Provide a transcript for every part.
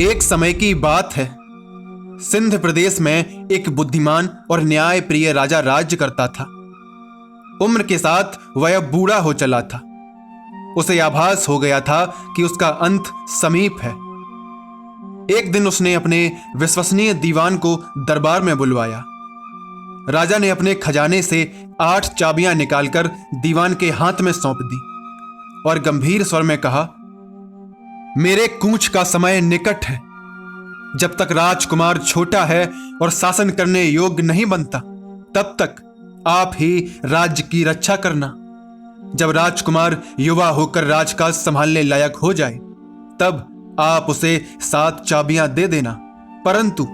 एक समय की बात है। सिंध प्रदेश में एक बुद्धिमान और न्याय प्रिय राजा राज्य करता था। उम्र के साथ वह बूढ़ा हो चला था। उसे आभास हो गया था कि उसका अंत समीप है। एक दिन उसने अपने विश्वसनीय दीवान को दरबार में बुलवाया। राजा ने अपने खजाने से 8 चाबियां निकालकर दीवान के हाथ में सौंप दी और गंभीर स्वर में कहा, मेरे कूच का समय निकट है। जब तक राजकुमार छोटा है और शासन करने योग्य नहीं बनता, तब तक आप ही राज्य की रक्षा करना। जब राजकुमार युवा होकर राजकाज संभालने लायक हो जाए, तब आप उसे 7 चाबियां दे देना, परंतु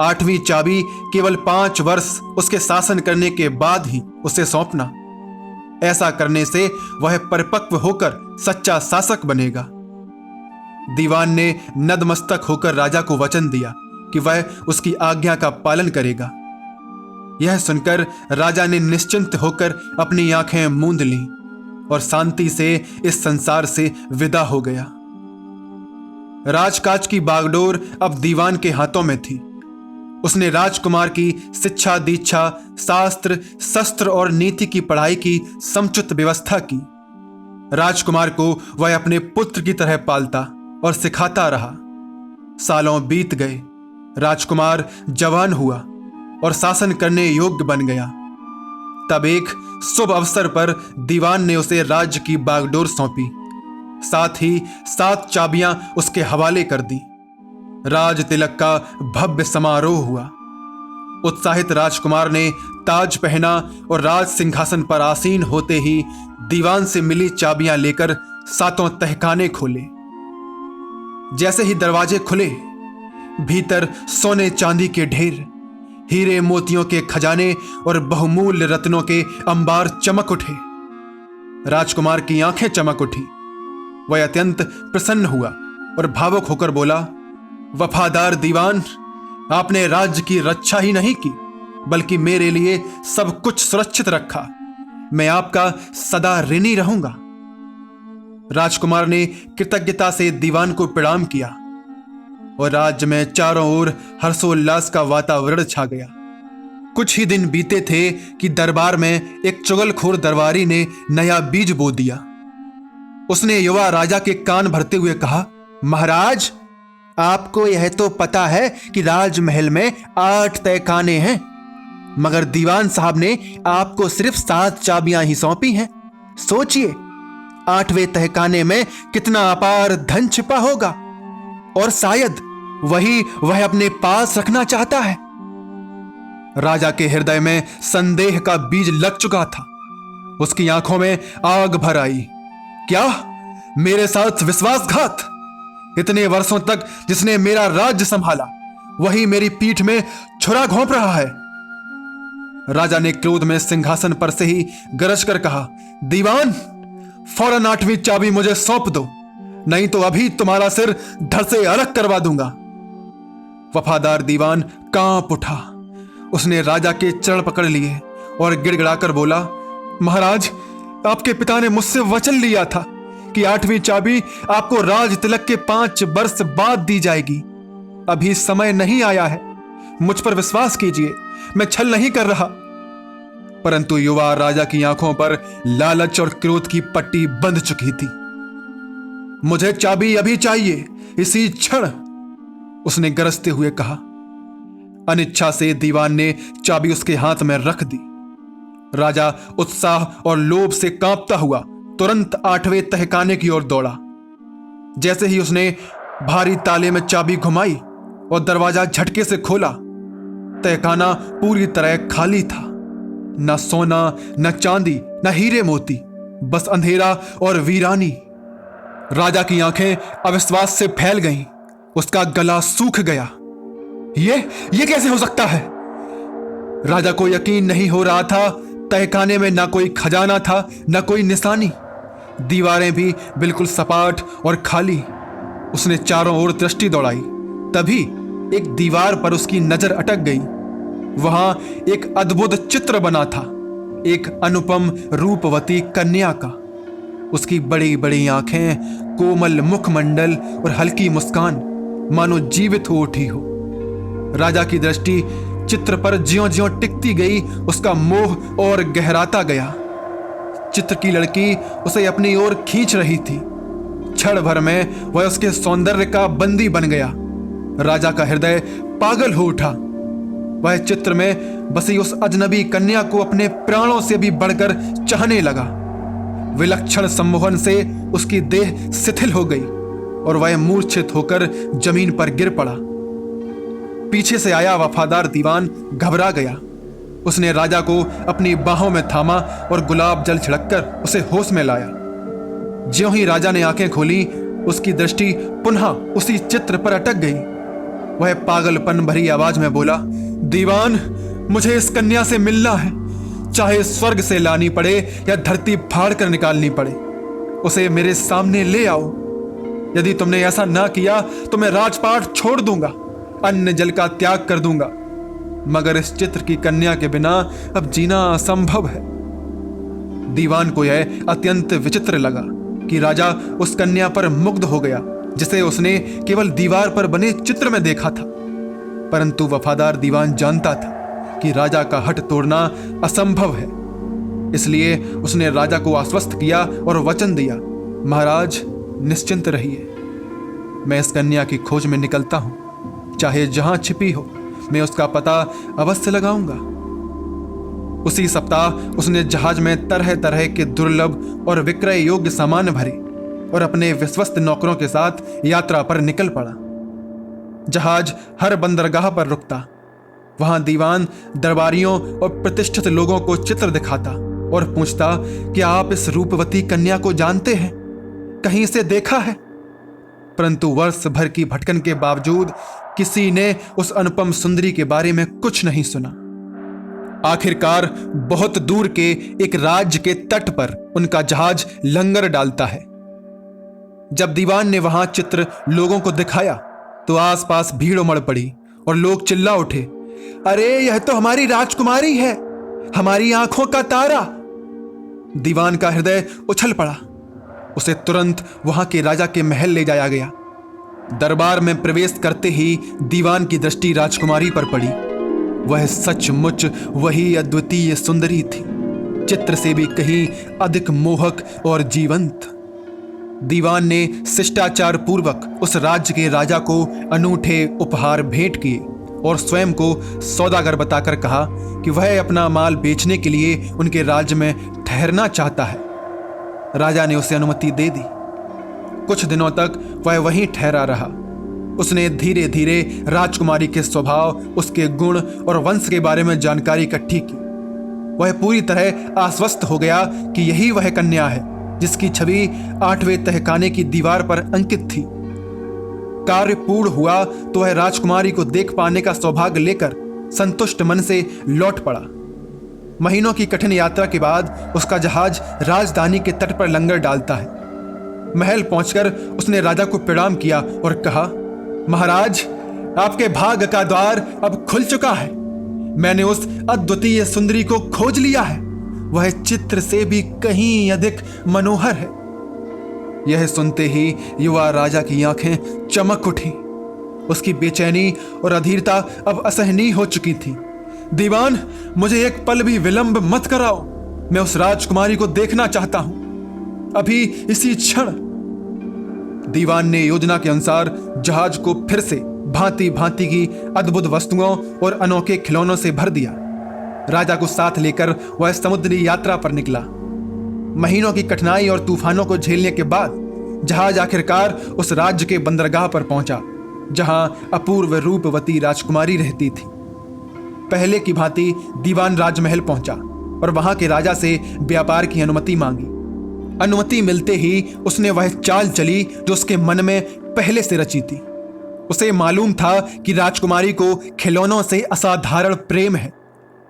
8वीं चाबी केवल 5 वर्ष उसके शासन करने के बाद ही उसे सौंपना। ऐसा करने से वह परिपक्व होकर सच्चा शासक बनेगा। दीवान ने नतमस्तक होकर राजा को वचन दिया कि वह उसकी आज्ञा का पालन करेगा। यह सुनकर राजा ने निश्चिंत होकर अपनी आंखें मूंद लीं और शांति से इस संसार से विदा हो गया। राजकाज की बागडोर अब दीवान के हाथों में थी। उसने राजकुमार की शिक्षा दीक्षा, शास्त्र शस्त्र और नीति की पढ़ाई की समुचित व्यवस्था की। राजकुमार को वह अपने पुत्र की तरह पालता और सिखाता रहा। सालों बीत गए। राजकुमार जवान हुआ और शासन करने योग्य बन गया। तब एक शुभ अवसर पर दीवान ने उसे राज्य की बागडोर सौंपी, साथ ही 7 चाबियां उसके हवाले कर दी। राज तिलक का भव्य समारोह हुआ। उत्साहित राजकुमार ने ताज पहना और राज सिंहासन पर आसीन होते ही दीवान से मिली चाबियां लेकर 7 तहखाने खोले। जैसे ही दरवाजे खुले, भीतर सोने चांदी के ढेर, हीरे मोतियों के खजाने और बहुमूल्य रत्नों के अंबार चमक उठे। राजकुमार की आंखें चमक उठी। वह अत्यंत प्रसन्न हुआ और भावुक होकर बोला, वफादार दीवान, आपने राज्य की रक्षा ही नहीं की, बल्कि मेरे लिए सब कुछ सुरक्षित रखा। मैं आपका सदा ऋणी रहूंगा। राजकुमार ने कृतज्ञता से दीवान को प्रणाम किया और राज्य में चारों ओर हर्षोल्लास का वातावरण छा गया। कुछ ही दिन बीते थे कि दरबार में एक चुगलखोर दरबारी ने नया बीज बो दिया। उसने युवा राजा के कान भरते हुए कहा, महाराज, आपको यह तो पता है कि राजमहल में 8 तहखाने हैं, मगर दीवान साहब ने आपको सिर्फ 7 चाबियां ही सौंपी हैं। सोचिए, 8वें तहखाने में कितना अपार धन छिपा होगा, और शायद वही वह अपने पास रखना चाहता है। राजा के हृदय में संदेह का बीज लग चुका था। उसकी आंखों में आग भर आई। क्या मेरे साथ विश्वासघात? इतने वर्षों तक जिसने मेरा राज्य संभाला, वही मेरी पीठ में छुरा घोंप रहा है। राजा ने क्रोध में सिंहासन पर से ही गरज कर कहा, दीवान, फौरन 8वीं चाबी मुझे सौंप दो, नहीं तो अभी तुम्हारा सिर धड़ से अलग करवा दूंगा। वफादार दीवान कांप उठा। उसने राजा के चरण पकड़ लिए और गिड़गिड़ाकर बोला, महाराज, आपके पिता ने मुझसे वचन लिया था कि 8वीं चाबी आपको राज तिलक के 5 वर्ष बाद दी जाएगी। अभी समय नहीं आया है। मुझ पर विश्वास कीजिए, मैं छल नहीं कर रहा। परंतु युवा राजा की आंखों पर लालच और क्रोध की पट्टी बंध चुकी थी। मुझे चाबी अभी चाहिए, इसी क्षण, उसने गरजते हुए कहा। अनिच्छा से दीवान ने चाबी उसके हाथ में रख दी। राजा उत्साह और लोभ से कांपता हुआ तुरंत 8वें तहखाने की ओर दौड़ा। जैसे ही उसने भारी ताले में चाबी घुमाई और दरवाजा झटके से खोला, तहखाना पूरी तरह खाली था। न सोना, न चांदी, न हीरे मोती, बस अंधेरा और वीरानी। राजा की आंखें अविश्वास से फैल गईं। उसका गला सूख गया। ये कैसे हो सकता है? राजा को यकीन नहीं हो रहा था। तहखाने में न कोई खजाना था, न कोई निशानी। दीवारें भी बिल्कुल सपाट और खाली। उसने चारों ओर दृष्टि दौड़ाई। तभी एक दीवार पर उसकी नजर अटक गई। वहां एक अद्भुत चित्र बना था, एक अनुपम रूपवती कन्या का। उसकी बड़ी बड़ी आंखें, कोमल मुखमंडल और हल्की मुस्कान मानो जीवित हो उठी हो। राजा की दृष्टि चित्र पर ज्यों-ज्यों टिकती गई, उसका मोह और गहराता गया। चित्र की लड़की उसे अपनी ओर खींच रही थी। क्षण भर में वह उसके सौंदर्य का बंदी बन गया। राजा का हृदय पागल हो उठा। वह चित्र में बसी उस अजनबी कन्या को अपने प्राणों से भी बढ़कर चाहने लगा। विलक्षण सम्मोहन से उसकी देह शिथिल हो गई और वह मूर्छित होकर जमीन पर गिर पड़ा। पीछे से आया वफादार दीवान घबरा गया। उसने राजा को अपनी बाहों में थामा और गुलाब जल छिड़ककर उसे होश में लाया। ज्यों ही राजा ने आंखें खोली, उसकी दृष्टि पुनः उसी चित्र पर अटक गई। वह पागलपन भरी आवाज में बोला, दीवान, मुझे इस कन्या से मिलना है, चाहे स्वर्ग से लानी पड़े या धरती फाड़ कर निकालनी पड़े। उसे मेरे सामने ले आओ। यदि तुमने ऐसा ना किया तो मैं राजपाट छोड़ दूंगा, अन्न जल का त्याग कर दूंगा, मगर इस चित्र की कन्या के बिना अब जीना असंभव है। दीवान को यह अत्यंत विचित्र लगा कि राजा उस कन्या पर मुग्ध हो गया जिसे उसने केवल दीवार पर बने चित्र में देखा था। परंतु वफादार दीवान जानता था कि राजा का हठ तोड़ना असंभव है। इसलिए उसने राजा को आश्वस्त किया और वचन दिया, महाराज निश्चिंत रहिए, मैं इस कन्या की खोज में निकलता हूं। चाहे जहां छिपी हो, मैं उसका पता अवश्य लगाऊंगा। उसी सप्ताह उसने जहाज में तरह तरह के दुर्लभ और विक्रय योग्य सामान भरे और अपने विश्वस्त नौकरों के साथ यात्रा पर निकल पड़ा। जहाज हर बंदरगाह पर रुकता। वहां दीवान दरबारियों और प्रतिष्ठित लोगों को चित्र दिखाता और पूछता कि आप इस रूपवती कन्या को जानते हैं, कहीं से देखा है? परंतु वर्ष भर की भटकन के बावजूद किसी ने उस अनुपम सुंदरी के बारे में कुछ नहीं सुना। आखिरकार बहुत दूर के एक राज्य के तट पर उनका जहाज लंगर डालता है। जब दीवान ने वहां चित्र लोगों को दिखाया तो आसपास भीड़ उमड़ पड़ी और लोग चिल्ला उठे, अरे यह तो हमारी राजकुमारी है, हमारी आंखों का तारा। दीवान का हृदय उछल पड़ा। उसे तुरंत वहां के राजा के महल ले जाया गया। दरबार में प्रवेश करते ही दीवान की दृष्टि राजकुमारी पर पड़ी। वह सचमुच वही अद्वितीय सुंदरी थी, चित्र से भी कहीं अधिक मोहक और जीवंत। दीवान ने शिष्टाचार पूर्वक उस राज्य के राजा को अनूठे उपहार भेंट किए और स्वयं को सौदागर बताकर कहा कि वह अपना माल बेचने के लिए उनके राज्य में ठहरना चाहता है। राजा ने उसे अनुमति दे दी। कुछ दिनों तक वह वहीं ठहरा रहा। उसने धीरे धीरे राजकुमारी के स्वभाव, उसके गुण और वंश के बारे में जानकारी इकट्ठी की। वह पूरी तरह आश्वस्त हो गया कि यही वह कन्या है जिसकी छवि 8वें तहखाने की दीवार पर अंकित थी। कार्य पूर्ण हुआ तो वह राजकुमारी को देख पाने का सौभाग्य लेकर संतुष्ट मन से लौट पड़ा। महीनों की कठिन यात्रा के बाद उसका जहाज राजधानी के तट पर लंगर डालता है। महल पहुंचकर उसने राजा को प्रणाम किया और कहा, महाराज, आपके भाग्य का द्वार अब खुल चुका है। मैंने उस अद्वितीय सुंदरी को खोज लिया है। वह चित्र से भी कहीं अधिक मनोहर है। यह सुनते ही युवा राजा की आंखें चमक उठी। उसकी बेचैनी और अधीरता अब असहनीय हो चुकी थी। दीवान, मुझे एक पल भी विलंब मत कराओ। मैं उस राजकुमारी को देखना चाहता हूं, अभी इसी क्षण। दीवान ने योजना के अनुसार जहाज को फिर से भांति भांति की अद्भुत वस्तुओं और अनोखे खिलौनों से भर दिया। राजा को साथ लेकर वह समुद्री यात्रा पर निकला। महीनों की कठिनाई और तूफानों को झेलने के बाद जहाज आखिरकार उस राज्य के बंदरगाह पर पहुंचा जहां अपूर्व रूपवती राजकुमारी रहती थी। पहले की भांति दीवान राजमहल पहुंचा और वहां के राजा से व्यापार की अनुमति मांगी। अनुमति मिलते ही उसने वह चाल चली जो उसके मन में पहले से रची थी। उसे मालूम था कि राजकुमारी को खिलौनों से असाधारण प्रेम है।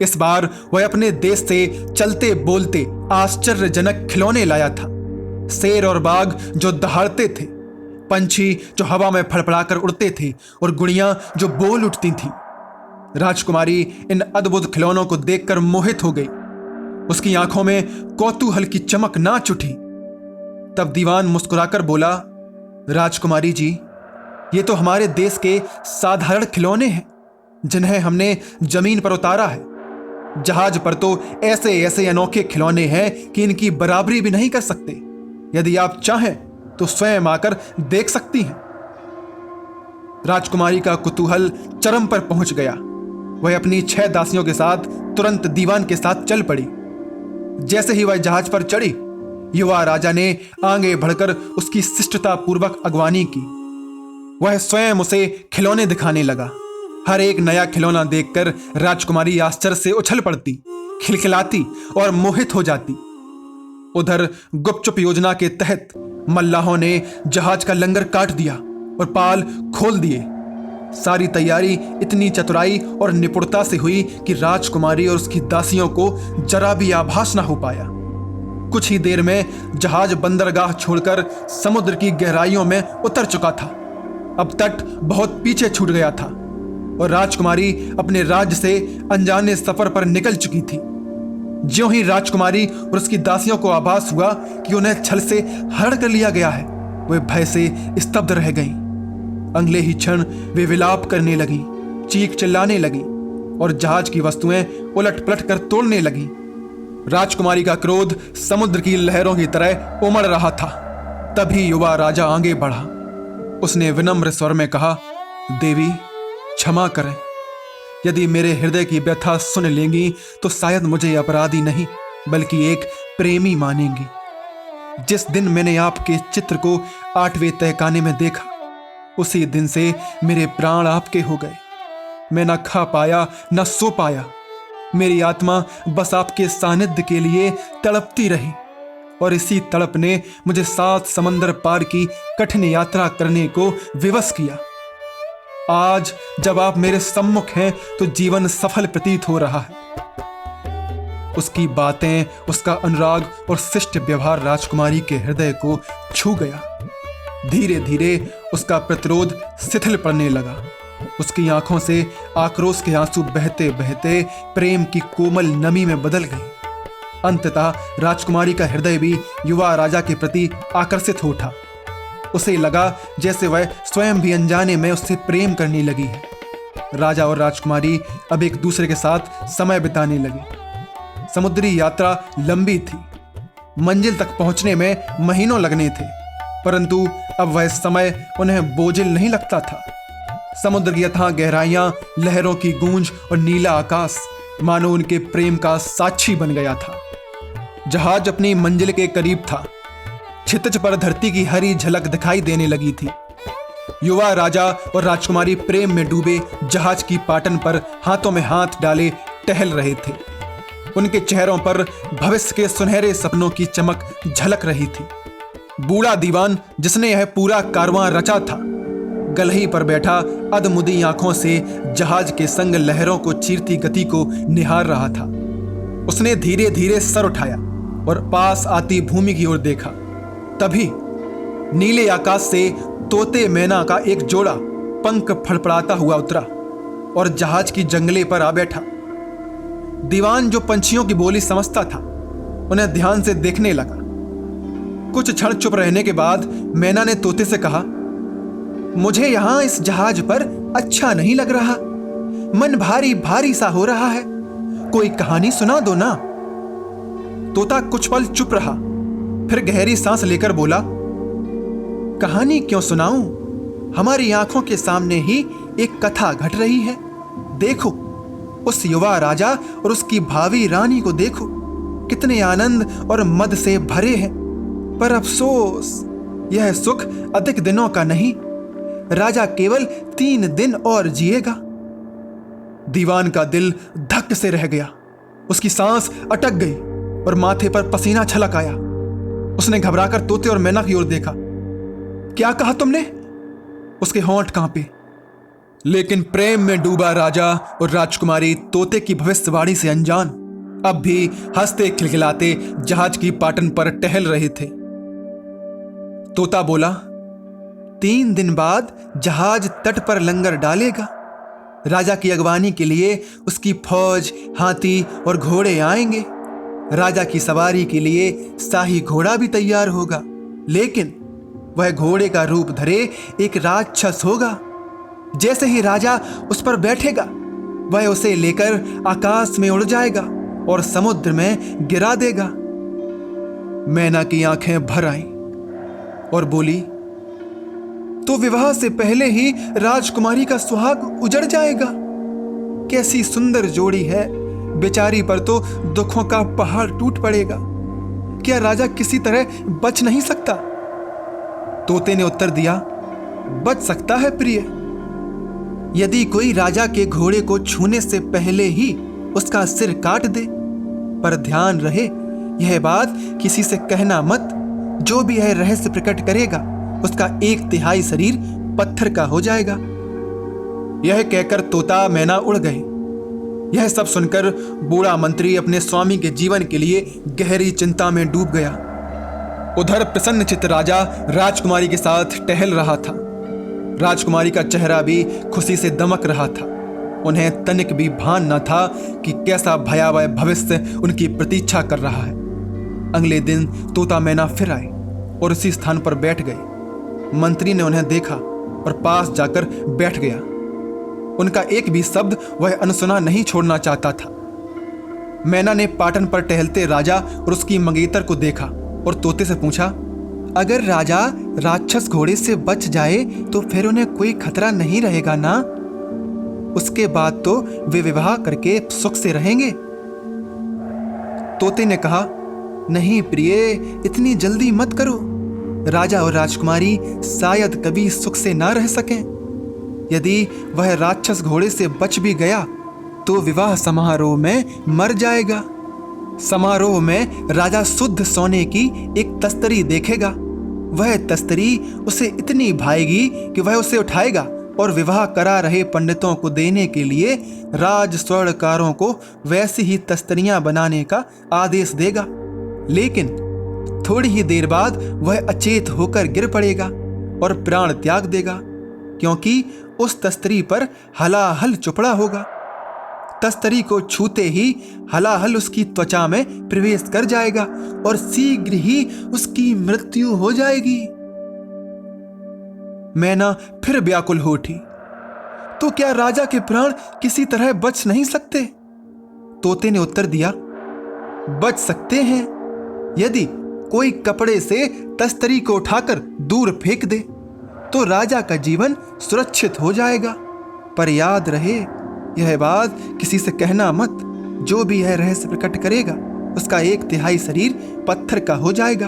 इस बार वह अपने देश से चलते बोलते आश्चर्यजनक खिलौने लाया था। शेर और बाघ जो दहाड़ते थे, पंछी जो हवा में फड़फड़ाकर उड़ते थे और गुड़ियां जो बोल उठती थीं। राजकुमारी इन अद्भुत खिलौनों को देखकर मोहित हो गई। उसकी आंखों में कौतूहल की चमक नाच उठी। तब दीवान मुस्कुराकर बोला, राजकुमारी जी, ये तो हमारे देश के साधारण खिलौने हैं जिन्हें हमने जमीन पर उतारा है। जहाज पर तो ऐसे ऐसे अनोखे खिलौने हैं कि इनकी बराबरी भी नहीं कर सकते। यदि आप चाहें तो स्वयं आकर देख सकती हैं। राजकुमारी का कुतूहल चरम पर पहुंच गया। वह अपनी 6 दासियों के साथ तुरंत दीवान के साथ चल पड़ी। जैसे ही वह जहाज पर चढ़ी, युवा राजा ने आगे बढ़कर उसकी शिष्टता पूर्वक अगवानी की। वह स्वयं उसे खिलौने दिखाने लगा। हर एक नया खिलौना देखकर राजकुमारी आश्चर्य से उछल पड़ती, खिलखिलाती और मोहित हो जाती। उधर गुपचुप योजना के तहत मल्लाहों ने जहाज का लंगर काट दिया और पाल खोल दिए। सारी तैयारी इतनी चतुराई और निपुणता से हुई कि राजकुमारी और उसकी दासियों को जरा भी आभास न हो पाया। कुछ ही देर में जहाज बंदरगाह छोड़कर समुद्र की गहराइयों में उतर चुका था। अब तट बहुत पीछे छूट गया था और राजकुमारी अपने राज्य से अनजाने सफर पर निकल चुकी थी। ज्यों ही राजकुमारी और उसकी दासियों को आभास हुआ कि उन्हें छल से हरण कर लिया गया है, वे भय से स्तब्ध रह गईं। अगले ही क्षण वे विलाप करने लगी, चीख चिल्लाने लगी और जहाज की वस्तुएं उलट पलट कर तोड़ने लगी। राजकुमारी का क्रोध समुद्र की लहरों की तरह उमड़ रहा था। तभी युवा राजा आगे बढ़ा। उसने विनम्र स्वर में कहा, देवी क्षमा करें। यदि मेरे हृदय की व्यथा सुन लेंगी तो शायद मुझे अपराधी नहीं बल्कि एक प्रेमी मानेंगी। जिस दिन मैंने आपके चित्र को 8वें तहखाने में देखा, उसी दिन से मेरे प्राण आपके हो गए। मैं न खा पाया न सो पाया। मेरी आत्मा बस आपके सानिध्य के लिए तड़पती रही और इसी तड़प ने मुझे 7 समंदर पार की कठिन यात्रा करने को विवश किया। आज जब आप मेरे सम्मुख हैं तो जीवन सफल प्रतीत हो रहा है। उसकी बातें, उसका अनुराग और शिष्ट व्यवहार राजकुमारी के हृदय को छू गया। धीरे धीरे उसका प्रतिरोध शिथिल पड़ने लगा। उसकी आंखों से आक्रोश के आंसू बहते बहते प्रेम की कोमल नमी में बदल गए। अंततः राजकुमारी का हृदय भी युवा राजा के प्रति आकर्षित हो उठा। उसे लगा जैसे वह स्वयं भी अनजाने में उससे प्रेम करने लगी है। राजा और राजकुमारी अब एक दूसरे के साथ समय बिताने लगे। समुद्री यात्रा लंबी थी। मंजिल तक पहुंचने में महीनों लगने थे, परंतु अब वह समय उन्हें बोझिल नहीं लगता था। समुद्र की अथाह गहराइयां, लहरों की गूंज और नीला आकाश मानो उनके प्रेम का साक्षी बन गया था। जहाज अपनी मंजिल के करीब था। क्षितिज पर धरती की हरी झलक दिखाई देने लगी थी। युवा राजा और राजकुमारी प्रेम में डूबे जहाज की पाटन पर हाथों में हाथ डाले टहल रहे थे। उनके चेहरों पर भविष्य के सुनहरे सपनों की चमक झलक रही थी। बूढ़ा दीवान, जिसने यह पूरा कारवां रचा था, गलही पर बैठा अधमुदी आंखों से जहाज के संग लहरों को चीरती गति को निहार रहा था। उसने धीरे धीरे सर उठाया और पास आती भूमि की ओर देखा। तभी नीले आकाश से तोते मैना का एक जोड़ा पंख फड़फड़ाता हुआ उतरा और जहाज की जंगले पर आ बैठा। दीवान, जो पंछियों की बोली समझता था, उन्हें ध्यान से देखने लगा। कुछ क्षण चुप रहने के बाद मैना ने तोते से कहा, मुझे यहां इस जहाज पर अच्छा नहीं लग रहा। मन भारी भारी सा हो रहा है। कोई कहानी सुना दो ना। तोता कुछ पल चुप रहा, फिर गहरी सांस लेकर बोला, कहानी क्यों सुनाऊं? हमारी आंखों के सामने ही एक कथा घट रही है। देखो, उस युवा राजा और उसकी भावी रानी को देखो, कितने आनंद और मद से भरे हैं। पर अफसोस, यह सुख अधिक दिनों का नहीं। राजा केवल 3 दिन और जिएगा। दीवान का दिल धक से रह गया। उसकी सांस अटक गई और माथे पर पसीना छलक आया। उसने घबराकर तोते और मैना की ओर देखा। क्या कहा तुमने? उसके होंठ कांपे। लेकिन प्रेम में डूबा राजा और राजकुमारी तोते की भविष्यवाणी से अनजान अब भी हंसते खिलखिलाते जहाज की पाटन पर टहल रहे थे। तोता बोला, 3 दिन बाद जहाज तट पर लंगर डालेगा। राजा की अगवानी के लिए उसकी फौज, हाथी और घोड़े आएंगे। राजा की सवारी के लिए शाही घोड़ा भी तैयार होगा। लेकिन वह घोड़े का रूप धरे एक राक्षस होगा। जैसे ही राजा उस पर बैठेगा, वह उसे लेकर आकाश में उड़ जाएगा और समुद्र में गिरा देगा। मैना की आंखें भर आईं और बोली, तो विवाह से पहले ही राजकुमारी का सुहाग उजड़ जाएगा। कैसी सुंदर जोड़ी है, बेचारी पर तो दुखों का पहाड़ टूट पड़ेगा। क्या राजा किसी तरह बच नहीं सकता? तोते ने उत्तर दिया, बच सकता है प्रिय, यदि कोई राजा के घोड़े को छूने से पहले ही उसका सिर काट दे। पर ध्यान रहे, यह बात किसी से कहना मत। जो भी यह रहस्य प्रकट करेगा, उसका 1/3 शरीर पत्थर का हो जाएगा। यह कहकर तोता मैना उड़ गए। यह सब सुनकर बूढ़ा मंत्री अपने स्वामी के जीवन के लिए गहरी चिंता में डूब गया। उधर प्रसन्नचित्त राजा राजकुमारी के साथ टहल रहा था। राजकुमारी का चेहरा भी खुशी से दमक रहा था। उन्हें तनिक भी भान न था कि कैसा भयावह भविष्य उनकी प्रतीक्षा कर रहा है। अगले दिन तोता मैना फिर आए और उसी स्थान पर बैठ गए। मंत्री ने उन्हें देखा और पास जाकर बैठ गया। उनका एक भी शब्द वह अनसुना नहीं छोड़ना चाहता था। मैना ने पाटन पर टहलते राजा और उसकी मंगेतर को देखा और तोते से पूछा, अगर राजा राक्षस घोड़े से बच जाए तो फिर उन्हें कोई खतरा नहीं रहेगा ना? उसके बाद तो वे विवाह करके सुख से रहेंगे। तोते ने कहा, नहीं प्रिय, इतनी जल्दी मत करो। राजा और राजकुमारी शायद कभी सुख से ना रह सकें। यदि वह राक्षस घोड़े से बच भी गया तो विवाह समारोह में मर जाएगा। समारोह में राजा शुद्ध सोने की एक तस्तरी देखेगा। वह तस्तरी उसे इतनी भाएगी कि वह उसे उठाएगा और विवाह करा रहे पंडितों को देने के लिए राज स्वर्णकारों को वैसी ही तस्तरियां बनाने का आदेश देगा। लेकिन थोड़ी ही देर बाद वह अचेत होकर गिर पड़ेगा और प्राण त्याग देगा, क्योंकि उस तस्तरी पर हलाहल चुपड़ा होगा। तस्तरी को छूते ही हलाहल उसकी त्वचा में प्रवेश कर जाएगा और शीघ्र ही उसकी मृत्यु हो जाएगी। मैना फिर व्याकुल हो उठी, तो क्या राजा के प्राण किसी तरह बच नहीं सकते? तोते ने उत्तर दिया, बच सकते हैं, यदि कोई कपड़े से तस्तरी को उठाकर दूर फेंक दे तो राजा का जीवन सुरक्षित हो जाएगा। पर याद रहे, यह बात किसी से कहना मत। जो भी यह रहस्य प्रकट करेगा, उसका 1/3 शरीर पत्थर का हो जाएगा।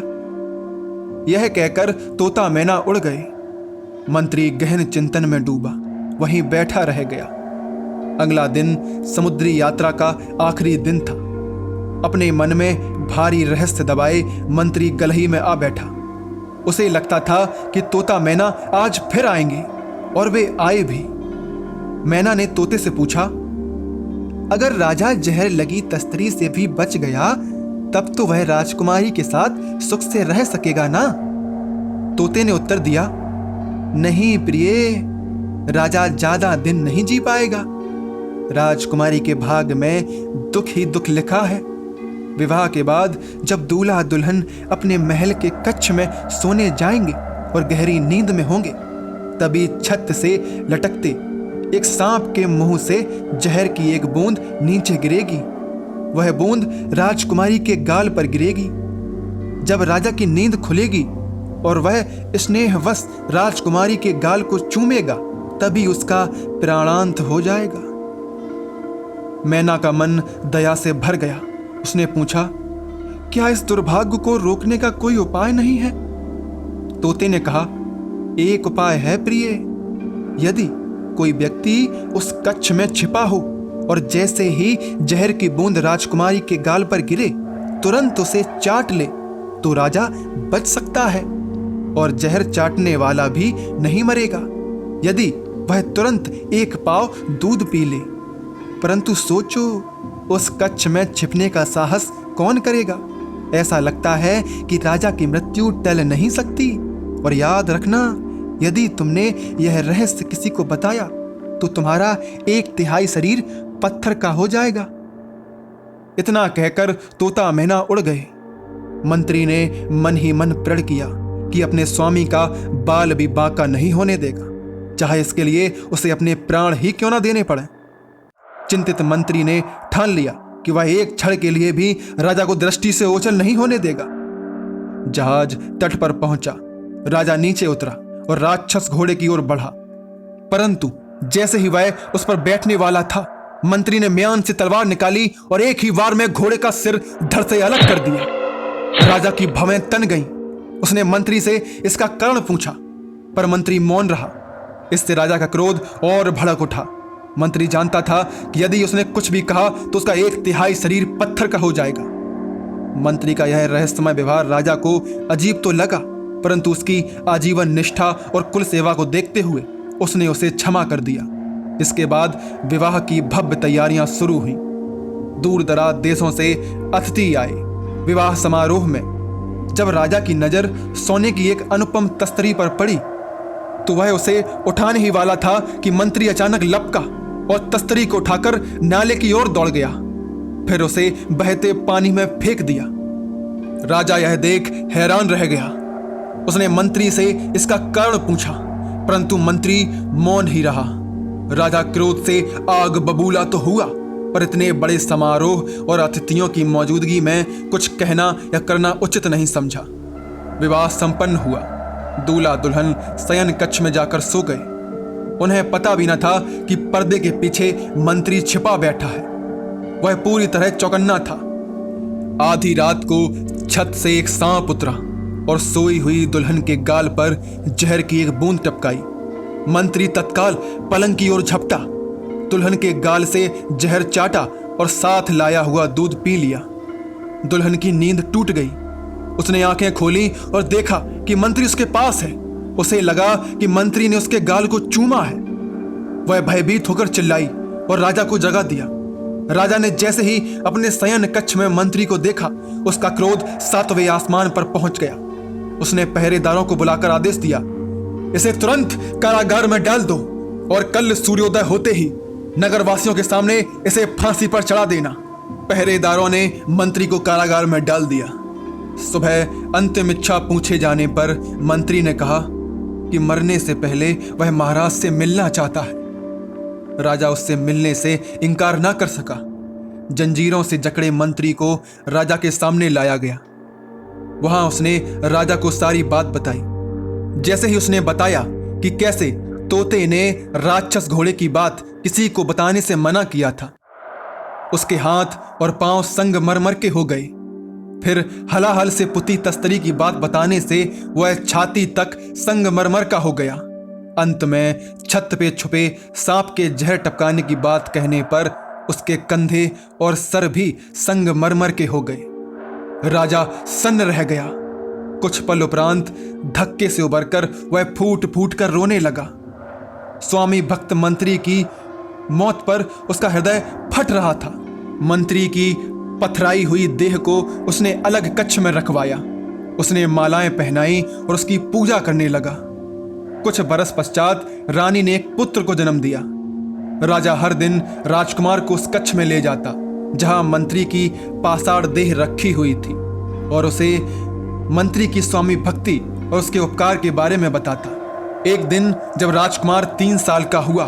यह कहकर तोता मैना उड़ गए। मंत्री गहन चिंतन में डूबा, वहीं बैठा रह गया। अगला दिन समुद्री यात्रा का आखिरी दिन था। अपने मन में भारी रहस्य दबाए मंत्री गलही में आ बैठा। उसे लगता था कि तोता मैना आज फिर आएंगे, और वे आए भी। मैना ने तोते से पूछा, अगर राजा जहर लगी तस्तरी से भी बच गया तब तो वह राजकुमारी के साथ सुख से रह सकेगा ना? तोते ने उत्तर दिया, नहीं प्रिय, राजा ज्यादा दिन नहीं जी पाएगा। राजकुमारी के भाग में दुख ही दुख लिखा है। विवाह के बाद जब दूल्हा दुल्हन अपने महल के कक्ष में सोने जाएंगे और गहरी नींद में होंगे, तभी छत से लटकते एक सांप के मुंह से जहर की एक बूंद नीचे गिरेगी। वह बूंद राजकुमारी के गाल पर गिरेगी। जब राजा की नींद खुलेगी और वह स्नेहवश राजकुमारी के गाल को चूमेगा, तभी उसका प्राणांत हो जाएगा। मैना का मन दया से भर गया। उसने पूछा, क्या इस दुर्भाग्य को रोकने का कोई उपाय नहीं है? तोते ने कहा, एक उपाय है प्रिय। यदि कोई व्यक्ति उस कक्ष में छिपा हो और जैसे ही जहर की बूंद राजकुमारी के गाल पर गिरे तुरंत उसे चाट ले तो राजा बच सकता है और जहर चाटने वाला भी नहीं मरेगा, यदि वह तुरंत एक पाव दूध पी ले। परंतु सोचो, उस कक्ष में छिपने का साहस कौन करेगा? ऐसा लगता है कि राजा की मृत्यु टल नहीं सकती। और याद रखना, यदि तुमने यह रहस्य किसी को बताया तो तुम्हारा 1/3 शरीर पत्थर का हो जाएगा। इतना कहकर तोता मैना उड़ गए। मंत्री ने मन ही मन प्रण किया कि अपने स्वामी का बाल भी बांका नहीं होने देगा, चाहे इसके लिए उसे अपने प्राण ही क्यों ना देने पड़े। चिंतित मंत्री ने ठान लिया कि वह एक क्षण के लिए भी राजा को दृष्टि से ओझल नहीं होने देगा। जहाज तट पर पहुंचा। राजा नीचे उतरा और राक्षस घोड़े की ओर बढ़ा, परंतु जैसे ही वह उस पर बैठने वाला था, मंत्री ने म्यान से तलवार निकाली और एक ही वार में घोड़े का सिर धड़ से अलग कर दिया। राजा की भवें तन गईं। उसने मंत्री से इसका कारण पूछा, पर मंत्री मौन रहा। इससे राजा का क्रोध और भड़क उठा। मंत्री जानता था कि यदि उसने कुछ भी कहा तो उसका 1/3 शरीर पत्थर का हो जाएगा। मंत्री का यह रहस्यमय व्यवहार राजा को अजीब तो लगा, परंतु उसकी आजीवन निष्ठा और कुल सेवा को देखते हुए उसने उसे क्षमा कर दिया। इसके बाद विवाह की भव्य तैयारियां शुरू हुई। दूर दराज देशों से अतिथि आए। विवाह समारोह में जब राजा की नजर सोने की एक अनुपम तस्तरी पर पड़ी तो वह उसे उठाने ही वाला था कि मंत्री अचानक लपका और तस्तरी को उठाकर नाले की ओर दौड़ गया, फिर उसे बहते पानी में फेंक दिया। राजा यह देख हैरान रह गया। उसने मंत्री से इसका कारण पूछा, परंतु मंत्री मौन ही रहा। राजा क्रोध से आग बबूला तो हुआ, पर इतने बड़े समारोह और अतिथियों की मौजूदगी में कुछ कहना या करना उचित नहीं समझा। विवाह संपन्न हुआ। दूल्हा दुल्हन शयन कक्ष में जाकर सो गए। उन्हें पता भी न था कि पर्दे के पीछे मंत्री छिपा बैठा है। वह पूरी तरह चौकन्ना था। आधी रात को छत से एक सांप उतरा और सोई हुई दुल्हन के गाल पर जहर की एक बूंद टपकाई। मंत्री तत्काल पलंग की ओर झपटा, दुल्हन के गाल से जहर चाटा और साथ लाया हुआ दूध पी लिया। दुल्हन की नींद टूट गई। उसने आंखें खोली और देखा कि मंत्री उसके पास है। उसे लगा कि मंत्री ने उसके गाल को चूमा है। वह भयभीत होकर चिल्लाई और राजा को जगा दिया। राजा ने जैसे ही अपने शयन कक्ष में मंत्री को देखा, उसका क्रोध 7वें आसमान पर पहुंच गया। उसने पहरेदारों को बुलाकर आदेश दिया, इसे तुरंत कारागार में डाल दो और कल सूर्योदय होते ही नगरवासियों के सामने इसे फांसी पर चढ़ा देना। पहरेदारों ने मंत्री को कारागार में डाल दिया। सुबह अंतिम इच्छा पूछे जाने पर मंत्री ने कहा कि मरने से पहले वह महाराज से मिलना चाहता है। राजा उससे मिलने से इनकार ना कर सका। जंजीरों से जकड़े मंत्री को राजा के सामने लाया गया। वहां उसने राजा को सारी बात बताई। जैसे ही उसने बताया कि कैसे तोते ने राक्षस घोड़े की बात किसी को बताने से मना किया था, उसके हाथ और पांव संगमरमर के हो गए। फिर हलाहल से पुती तस्तरी की बात बताने से वह छाती तक संगमरमर का हो गया। अंत में छत पे छुपे सांप के जहर टपकाने की बात कहने पर उसके कंधे और सर भी संगमरमर के हो गए। राजा सन्न रह गया। कुछ पल उपरांत धक्के से उबरकर वह फूट फूट कर रोने लगा। स्वामी भक्त मंत्री की मौत पर उसका हृदय फट रहा था। मंत्री की पथराई हुई देह को उसने अलग कक्ष में रखवाया। उसने मालाएं पहनाई और उसकी पूजा करने लगा। कुछ बरस पश्चात रानी ने एक पुत्र को जन्म दिया। राजा हर दिन राजकुमार को उस कक्ष में ले जाता जहां मंत्री की पाषाण देह रखी हुई थी और उसे मंत्री की स्वामी भक्ति और उसके उपकार के बारे में बताता। एक दिन जब राजकुमार 3 साल का हुआ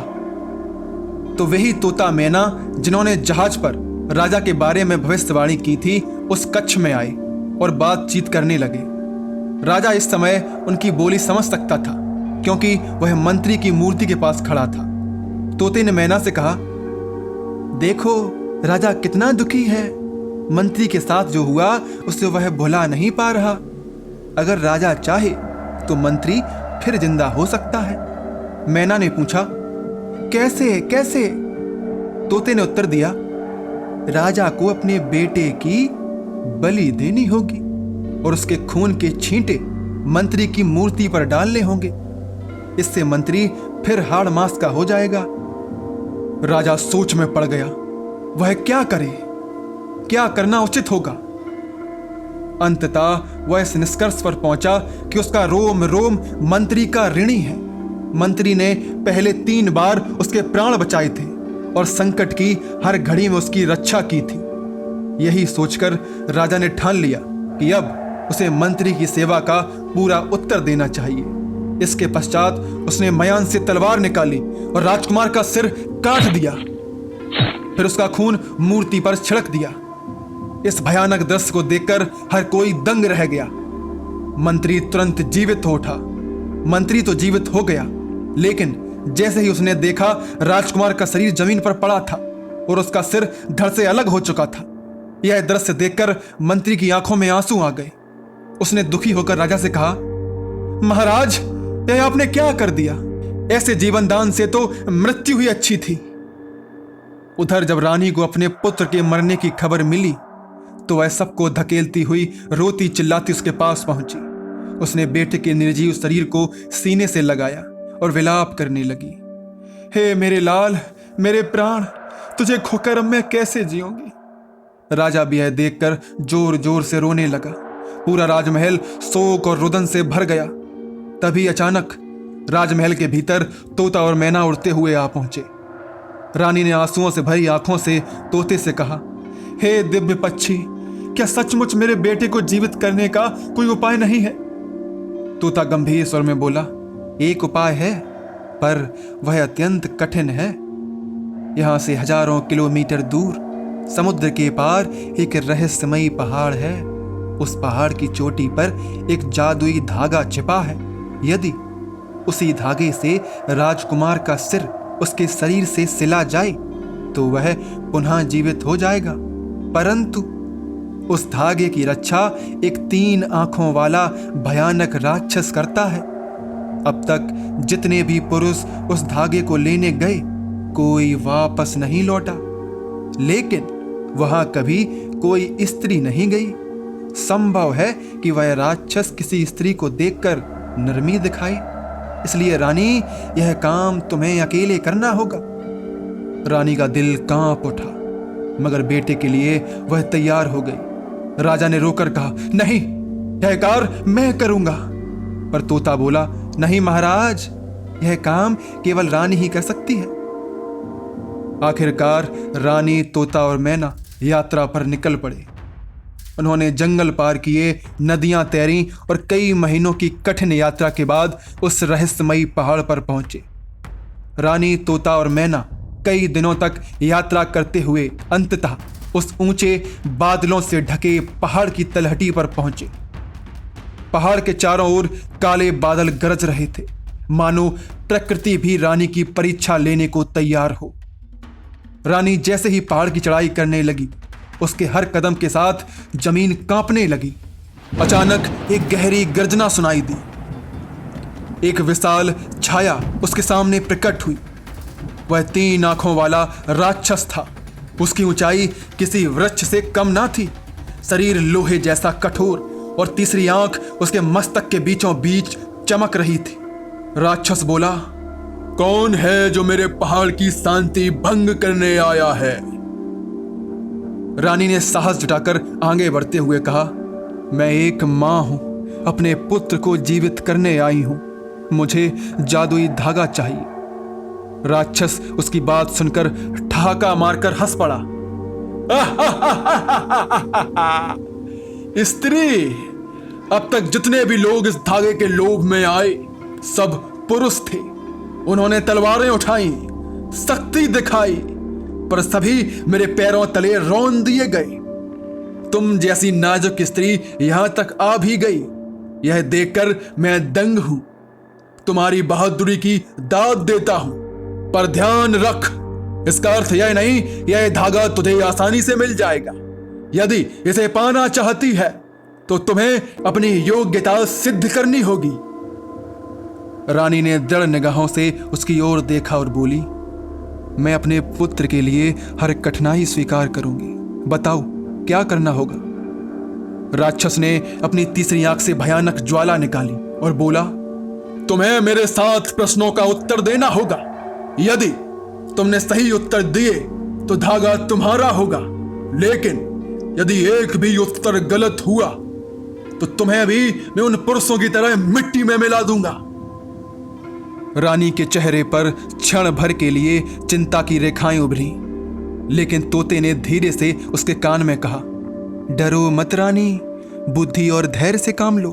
तो वही तोता मैना जिन्होंने जहाज पर राजा के बारे में भविष्यवाणी की थी उस कक्ष में आए और बातचीत करने लगे। राजा इस समय उनकी बोली समझ सकता था क्योंकि वह मंत्री की मूर्ति के पास खड़ा था। तोते ने मैना से कहा, देखो राजा कितना दुखी है। मंत्री के साथ जो हुआ उसे वह भुला नहीं पा रहा। अगर राजा चाहे तो मंत्री फिर जिंदा हो सकता है। मैना ने पूछा, कैसे कैसे? तोते ने उत्तर दिया, राजा को अपने बेटे की बलि देनी होगी और उसके खून के छींटे मंत्री की मूर्ति पर डालने होंगे। इससे मंत्री फिर हाड़ मास का हो जाएगा। राजा सोच में पड़ गया। वह क्या करे, क्या करना उचित होगा। अंततः वह इस निष्कर्ष पर पहुंचा कि उसका रोम रोम मंत्री का ऋणी है। मंत्री ने पहले 3 बार उसके प्राण बचाए थे और संकट की हर घड़ी में उसकी रक्षा की थी। यही सोचकर राजा ने ठान लिया कि अब उसे मंत्री की सेवा का पूरा उत्तर देना चाहिए। इसके पश्चात उसने मयान से तलवार निकाली और राजकुमार का सिर काट दिया। फिर उसका खून मूर्ति पर छिड़क दिया। इस भयानक दृश्य को देखकर हर कोई दंग रह गया। मंत्री तुरंत जीवित हो उठा। मंत्री तो जीवित हो गया, लेकिन जैसे ही उसने देखा राजकुमार का शरीर जमीन पर पड़ा था और उसका सिर धड़ से अलग हो चुका था। यह दृश्य देखकर मंत्री की आंखों में आंसू आ गए। उसने दुखी होकर राजा से कहा, महाराज, यह आपने क्या कर दिया? ऐसे जीवन दान से तो मृत्यु ही अच्छी थी। उधर जब रानी को अपने पुत्र के मरने की खबर मिली तो वह सबको धकेलती हुई रोती चिल्लाती उसके पास पहुंची। उसने बेटे के निर्जीव शरीर को सीने से लगाया और विलाप करने लगी। हे मेरे लाल, मेरे प्राण, तुझे खोकर अब मैं कैसे जीऊंगी? राजा भी यह देखकर जोर जोर से रोने लगा। पूरा राजमहल शोक और रुदन से भर गया। तभी अचानक राजमहल के भीतर तोता और मैना उड़ते हुए आ पहुंचे। रानी ने आंसुओं से भरी आंखों से तोते से कहा, हे दिव्य पक्षी, क्या सचमुच मेरे बेटे को जीवित करने का कोई उपाय नहीं है? तोता गंभीर स्वर में बोला, एक उपाय है, पर वह अत्यंत कठिन है। यहां से हजारों किलोमीटर दूर समुद्र के पार एक रहस्यमयी पहाड़ है। उस पहाड़ की चोटी पर एक जादुई धागा छिपा है। यदि उसी धागे से राजकुमार का सिर उसके शरीर से सिला जाए तो वह पुनः जीवित हो जाएगा, परंतु उस धागे की रक्षा एक 3 आंखों वाला भयानक राक्षस करता है। अब तक जितने भी पुरुष उस धागे को लेने गए, कोई वापस नहीं लौटा, लेकिन वहां कभी कोई स्त्री नहीं गई। संभव है कि वह राक्षस किसी स्त्री को देखकर नरमी दिखाए। इसलिए रानी, यह काम तुम्हें अकेले करना होगा। रानी का दिल कांप उठा, मगर बेटे के लिए वह तैयार हो गई। राजा ने रोकर कहा, नहीं, यह कार्य मैं करूंगा। पर तोता बोला, नहीं महाराज, यह काम केवल रानी ही कर सकती है। आखिरकार रानी, तोता और मैना यात्रा पर निकल पड़े। उन्होंने जंगल पार किए, नदियां तैरी और कई महीनों की कठिन यात्रा के बाद उस रहस्यमयी पहाड़ पर पहुंचे। रानी, तोता और मैना कई दिनों तक यात्रा करते हुए अंततः उस ऊंचे बादलों से ढके पहाड़ की तलहटी पर पहुंचे। पहाड़ के चारों ओर काले बादल गरज रहे थे, मानो प्रकृति भी रानी की परीक्षा लेने को तैयार हो। रानी जैसे ही पहाड़ की चढ़ाई करने लगी, उसके हर कदम के साथ जमीन कांपने लगी। अचानक एक गहरी गर्जना सुनाई दी। एक विशाल छाया उसके सामने प्रकट हुई। वह 3 आंखों वाला राक्षस था। उसकी ऊंचाई किसी वृक्ष से कम ना थी। शरीर लोहे जैसा कठोर और तीसरी आंख उसके मस्तक के बीचों बीच चमक रही थी। राक्षस बोला, कौन है जो मेरे पहाड़ की शांति भंग करने आया है? रानी ने साहस जुटाकर आगे बढ़ते हुए कहा, मैं एक मां हूं, अपने पुत्र को जीवित करने आई हूं। मुझे जादुई धागा चाहिए। राक्षस उसकी बात सुनकर ठहाका मारकर हंस पड़ा। स्त्री, अब तक जितने भी लोग इस धागे के लोभ में आए, सब पुरुष थे। उन्होंने तलवारें उठाई, शक्ति दिखाई, पर सभी मेरे पैरों तले रौंद दिए गए। तुम जैसी नाजुक स्त्री यहां तक आ भी गई, यह देखकर मैं दंग हूं। तुम्हारी बहादुरी की दाद देता हूं, पर ध्यान रख, इसका अर्थ यह नहीं यह धागा तुझे आसानी से मिल जाएगा। यदि इसे पाना चाहती है तो तुम्हें अपनी योग्यता सिद्ध करनी होगी। रानी ने दृढ़ निगाहों से उसकी ओर देखा और बोली, मैं अपने पुत्र के लिए हर कठिनाई स्वीकार करूंगी। बताओ क्या करना होगा? राक्षस ने अपनी तीसरी आंख से भयानक ज्वाला निकाली और बोला, तुम्हें मेरे 7 प्रश्नों का उत्तर देना होगा। यदि तुमने सही उत्तर दिए तो धागा तुम्हारा होगा, लेकिन यदि एक भी उत्तर गलत हुआ तो तुम्हें भी मैं उन पुरुषों की तरह मिट्टी में मिला दूंगा। रानी के चेहरे पर क्षण भर के लिए चिंता की रेखाएं उभरी, लेकिन तोते ने धीरे से उसके कान में कहा, डरो मत रानी, बुद्धि और धैर्य से काम लो।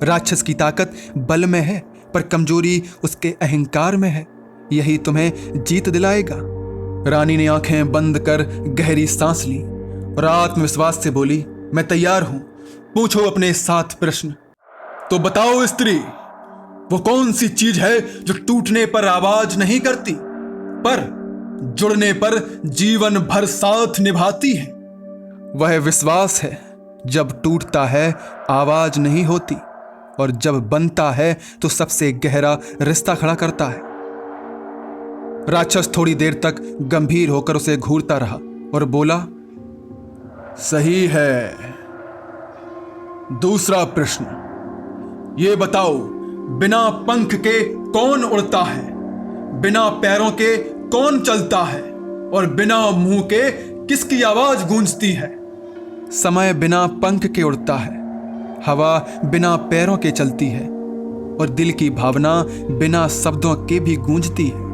राक्षस की ताकत बल में है, पर कमजोरी उसके अहंकार में है। यही तुम्हें जीत दिलाएगा। रानी ने आंखें बंद कर गहरी सांस ली और आत्मविश्वास से बोली, मैं तैयार हूं, पूछो अपने 7 प्रश्न। तो बताओ स्त्री, वो कौन सी चीज है जो टूटने पर आवाज नहीं करती, पर जुड़ने पर जीवन भर साथ निभाती है? वह विश्वास है। जब टूटता है आवाज नहीं होती, और जब बनता है तो सबसे गहरा रिश्ता खड़ा करता है। राक्षस थोड़ी देर तक गंभीर होकर उसे घूरता रहा और बोला, सही है। दूसरा प्रश्न, ये बताओ, बिना पंख के कौन उड़ता है, बिना पैरों के कौन चलता है, और बिना मुंह के किसकी आवाज गूंजती है? समय बिना पंख के उड़ता है, हवा बिना पैरों के चलती है, और दिल की भावना बिना शब्दों के भी गूंजती है।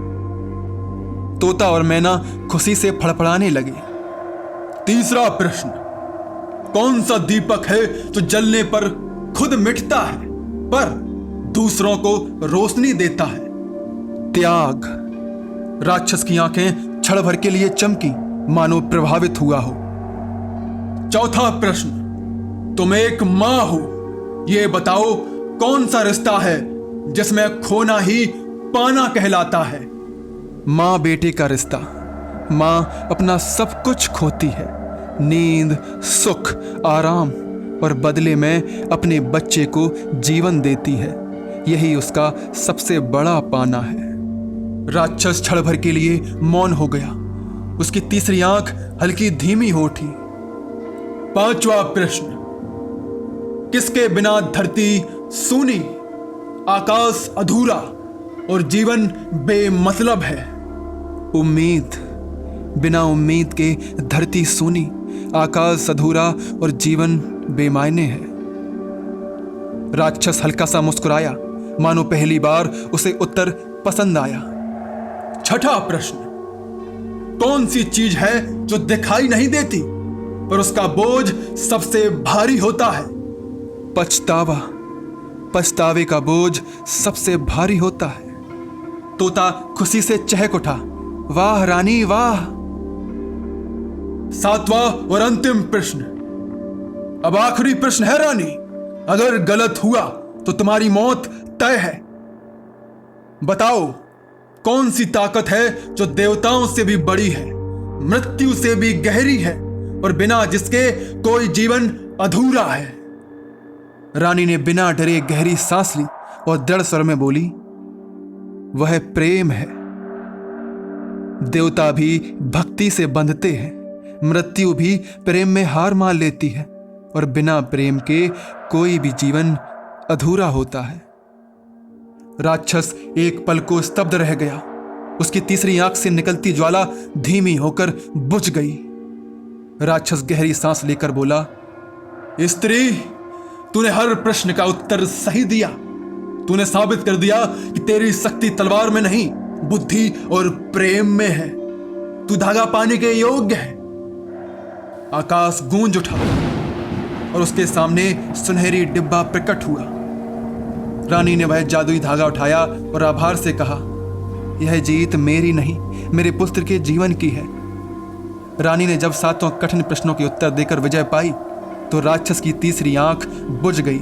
तोता और मैना खुशी से फड़फड़ाने लगे। तीसरा प्रश्न, कौन सा दीपक है जो जलने पर खुद मिटता है, पर दूसरों को रोशनी देता है? त्याग। राक्षस की आंखें क्षण भर के लिए चमकी, मानो प्रभावित हुआ हो। चौथा प्रश्न, तुम एक मां हो, यह बताओ, कौन सा रिश्ता है जिसमें खोना ही पाना कहलाता है? मां बेटे का रिश्ता। मां अपना सब कुछ खोती है, नींद, सुख, आराम, और बदले में अपने बच्चे को जीवन देती है। यही उसका सबसे बड़ा पाना है। राक्षस क्षण भर के लिए मौन हो गया। उसकी तीसरी आंख हल्की धीमी हो उठी। पांचवा प्रश्न, किसके बिना धरती सूनी, आकाश अधूरा और जीवन बेमतलब है? उम्मीद। बिना उम्मीद के धरती सूनी, आकाश अधूरा और जीवन बेमायने है। राक्षस हल्का सा मुस्कुराया, मानो पहली बार उसे उत्तर पसंद आया। छठा प्रश्न, कौन सी चीज है जो दिखाई नहीं देती पर उसका बोझ सबसे भारी होता है? पछतावा। पछतावे का बोझ सबसे भारी होता है। तोता खुशी से चहक उठा, वाह रानी वाह। सातवां और अंतिम प्रश्न, अब आखिरी प्रश्न है रानी, अगर गलत हुआ तो तुम्हारी मौत तय है। बताओ, कौन सी ताकत है जो देवताओं से भी बड़ी है, मृत्यु से भी गहरी है, और बिना जिसके कोई जीवन अधूरा है? रानी ने बिना डरे गहरी सांस ली और दृढ़ स्वर में बोली, वह प्रेम है। देवता भी भक्ति से बंधते हैं, मृत्यु भी प्रेम में हार मान लेती है, और बिना प्रेम के कोई भी जीवन अधूरा होता है। राक्षस एक पल को स्तब्ध रह गया। उसकी तीसरी आंख से निकलती ज्वाला धीमी होकर बुझ गई। राक्षस गहरी सांस लेकर बोला, स्त्री, तूने हर प्रश्न का उत्तर सही दिया। तूने साबित कर दिया कि तेरी शक्ति तलवार में नहीं, बुद्धि और प्रेम में है। तू धागा पाने के योग्य है। आकाश गूंज उठा और उसके सामने सुनहरी डिब्बा प्रकट हुआ। रानी ने वह जादुई धागा उठाया और आभार से कहा, यह जीत मेरी नहीं, मेरे पुत्र के जीवन की है। रानी ने जब 7 कठिन प्रश्नों के उत्तर देकर विजय पाई तो राक्षस की तीसरी आंख बुझ गई।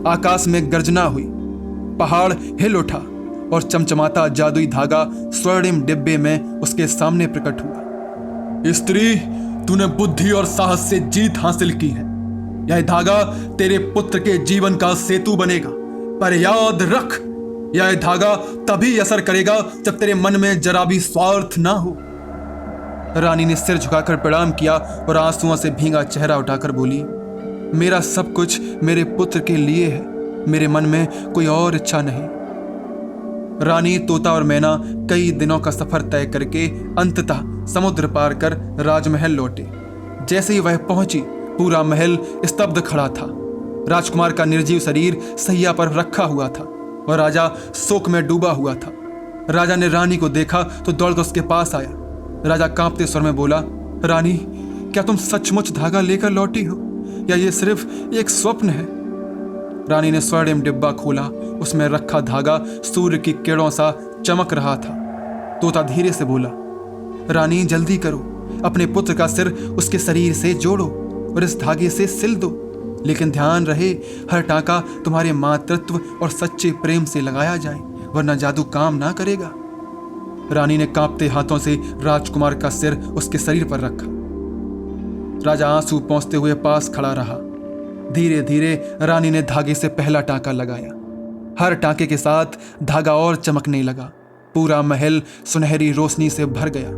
आकाश में गर्जना हुई, पहाड़ हिल उठा और चमचमाता जादुई धागा स्वर्णिम डिब्बे में उसके सामने प्रकट हुआ। स्त्री, तूने बुद्धि और साहस से जीत हासिल की है। यह धागा तेरे पुत्र के जीवन का सेतु बनेगा, पर याद रख, यह धागा तभी असर करेगा जब तेरे मन में जरा भी स्वार्थ ना हो। रानी ने सिर झुकाकर प्रणाम किया और आंसुओं से भींगा चेहरा उठाकर बोली, मेरा सब कुछ मेरे पुत्र के लिए है, मेरे मन में कोई और इच्छा नहीं। रानी, तोता और मैना कई दिनों का सफर तय करके अंततः समुद्र पार कर राजमहल लौटे। जैसे ही वह पहुंची, पूरा महल स्तब्ध खड़ा था। राजकुमार का निर्जीव शरीर सैया पर रखा हुआ था और राजा शोक में डूबा हुआ था। राजा ने रानी को देखा तो दौड़कर उसके पास आया। राजा कांपते स्वर में बोला, रानी, क्या तुम सचमुच धागा लेकर लौटी हो या ये सिर्फ एक स्वप्न है? रानी ने स्वर्णिम डिब्बा खोला। उसमें रखा धागा सूर्य की किरणों सा चमक रहा था। तोता धीरे से बोला, रानी जल्दी करो, अपने पुत्र का सिर उसके शरीर से जोड़ो और इस धागे से सिल दो। लेकिन ध्यान रहे, हर टांका तुम्हारे मातृत्व और सच्चे प्रेम से लगाया जाए, वरना जादू काम ना करेगा। रानी ने कांपते हाथों से राजकुमार का सिर उसके शरीर पर रखा। राजा आंसू पोंछते हुए पास खड़ा रहा। धीरे धीरे रानी ने धागे से पहला टांका लगाया। हर टांके के साथ धागा और चमकने लगा। पूरा महल सुनहरी रोशनी से भर गया।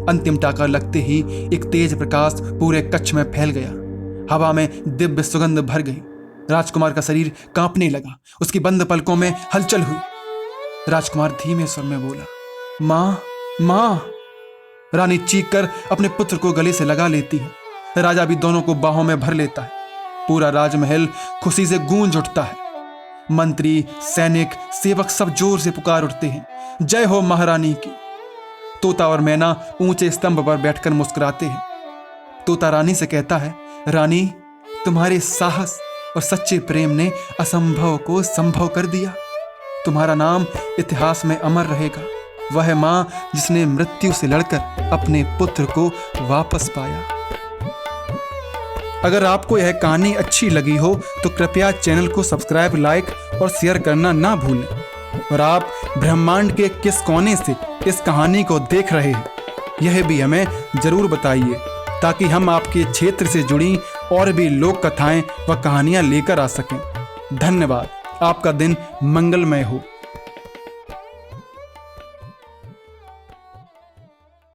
अंतिम टांका लगते ही एक तेज प्रकाश पूरे कक्ष में फैल गया। हवा में दिव्य सुगंध भर गई। राजकुमार का शरीर कांपने लगा। उसकी बंद पलकों में हलचल हुई। राजकुमार धीमे स्वर में बोला, मां, मां। रानी चीखकर अपने पुत्र को गले से लगा लेती है। राजा भी दोनों को बाहों में भर लेता है। पूरा राजमहल खुशी से गूंज उठता है। मंत्री, सैनिक, सेवक सब जोर से पुकार उठते हैं, जय हो महारानी की। तोता और मैना ऊंचे स्तंभ पर बैठकर मुस्कुराते हैं। तोता रानी से कहता है, रानी, तुम्हारे साहस और सच्चे प्रेम ने असंभव को संभव कर दिया। तुम्हारा नाम इतिहास में अमर रहेगा। वह मां जिसने मृत्यु से लड़कर अपने पुत्र को वापस पाया। अगर आपको यह कहानी अच्छी लगी हो तो कृपया चैनल को सब्सक्राइब, लाइक और शेयर करना ना भूलें। और आप ब्रह्मांड के किस कोने से इस कहानी को देख रहे हैं, यह भी हमें जरूर बताइए, ताकि हम आपके क्षेत्र से जुड़ी और भी लोक कथाएं व कहानियां लेकर आ सकें। धन्यवाद। आपका दिन मंगलमय हो।